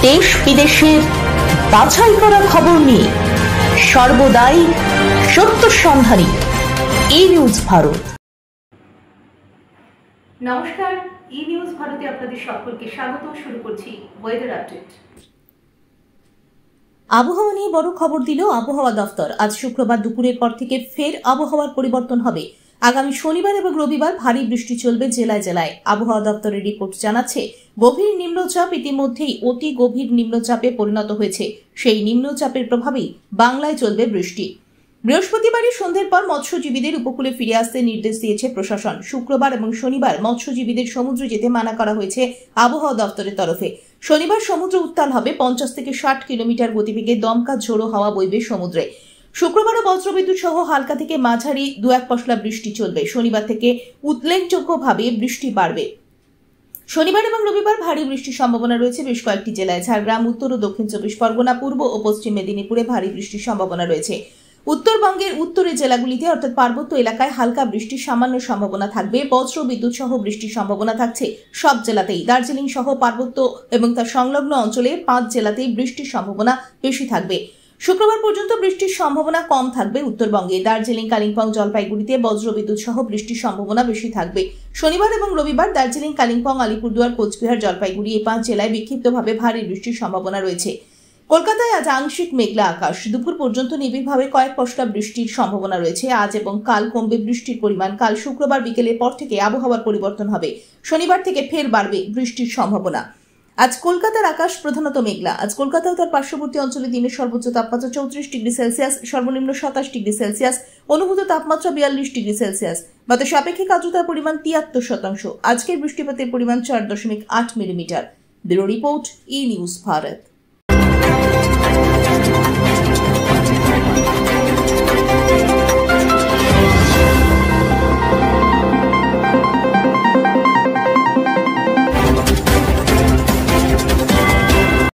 দেশ বিদেশের বাছাই করা খবর নিয়ে সর্বদাই সত্য সন্ধানী ই নিউজ ভারত। নমস্কার, ই নিউজ ভারতে আপনাদের সকলকে স্বাগত। শুরু করছি ওয়েদার আপডেট। আবহাওয়া নিয়ে বড় খবর দিল আবহাওয়া দফতর। আজ শুক্রবার দুপুরের পর থেকে ফের আবহাওয়ার পরিবর্তন হবে। আগামী শনিবার এবং রবিবার ভারী বৃষ্টি চলবে জেলায় জেলায়। আবহাওয়া দপ্তরের রিপোর্ট জানাচ্ছে, গভীর নিম্নচাপ ইতিমধ্যেই অতি গভীর নিম্নচাপে পরিণত হয়েছে। সেই নিম্নচাপের প্রভাবেই বাংলায় চলবে বৃষ্টি। বৃহস্পতিবারই সন্ধ্যের পর মৎস্যজীবীদের উপকূলে ফিরে আসতে নির্দেশ দিয়েছে প্রশাসন। শুক্রবার এবং শনিবার মৎস্যজীবীদের সমুদ্রে যেতে মানা করা হয়েছে আবহাওয়া দপ্তরের তরফে। শনিবার সমুদ্র উত্তাল হবে 50 থেকে 60 কিলোমিটার গতিবেগে, দমকা ঝোড়ো হাওয়া বইবে সমুদ্রে। শুক্রবারও বজ্রবিদ্যুৎ সহ হালকা থেকে মাঝারি দু এক পশলা বৃষ্টি চলবে। শনিবার থেকে উল্লেখযোগ্যভাবে বৃষ্টি বাড়বে। শনিবার এবং রবিবার ভারী বৃষ্টির সম্ভাবনা রয়েছে বেশ কয়েকটি জেলায়। ঝাড়গ্রাম, উত্তর ও দক্ষিণ 24 পরগনা, পূর্ব ও পশ্চিম মেদিনীপুরে ভারী বৃষ্টির সম্ভাবনা রয়েছে। উত্তরবঙ্গের উত্তরের জেলাগুলিতে অর্থাৎ পার্বত্য এলাকায় হালকা বৃষ্টির সামান্য সম্ভাবনা থাকবে। বজ্রবিদ্যুৎ সহ বৃষ্টির সম্ভাবনা থাকছে সব জেলাতেই। দার্জিলিং সহ পার্বত্য এবং তার সংলগ্ন অঞ্চলে 5 জেলাতেই বৃষ্টির সম্ভাবনা বেশি থাকবে। শুক্রবার পর্যন্ত বৃষ্টির সম্ভাবনা কম থাকবে উত্তরবঙ্গে। দার্জিলিং, কালিম্পং, জলপাইগুড়িতে বজ্রবিদ্যুৎ সহ বৃষ্টির সম্ভাবনা বেশি থাকবে। শনিবার এবং রবিবার দার্জিলিং, কালিম্পং, আলিপুরদুয়ার, কোচবিহার, জলপাইগুড়ি এই 5 জেলায় বিক্ষিপ্তভাবে ভারী বৃষ্টির সম্ভাবনা রয়েছে। কলকাতায় আজ আংশিক মেঘলা আকাশ। দুপুর পর্যন্ত নিবিড়ভাবে কয়েক পশলা বৃষ্টির সম্ভাবনা রয়েছে। আজ এবং কাল কমবে বৃষ্টির পরিমাণ। কাল শুক্রবার বিকেলের পর থেকে আবহাওয়ার পরিবর্তন হবে। শনিবার থেকে ফের বাড়বে বৃষ্টির সম্ভাবনা। আজ কলকাতার আকাশ প্রধানত মেঘলা। আজ কলকাতা ও তার পার্শ্ববর্তী অঞ্চলে দিনের সর্বোচ্চ তাপমাত্রা 34 ডিগ্রি সেলসিয়াস, সর্বনিম্ন 27 ডিগ্রি সেলসিয়াস, অনুভূত তাপমাত্রা 42 ডিগ্রি সেলসিয়াস। বাতাসে আপেক্ষিক আর্দ্রতার পরিমাণ 73%। আজকের বৃষ্টিপাতের পরিমাণ 4.8 মিলিমিটার। ব্যুরো রিপোর্ট, ই নিউজ ভারত।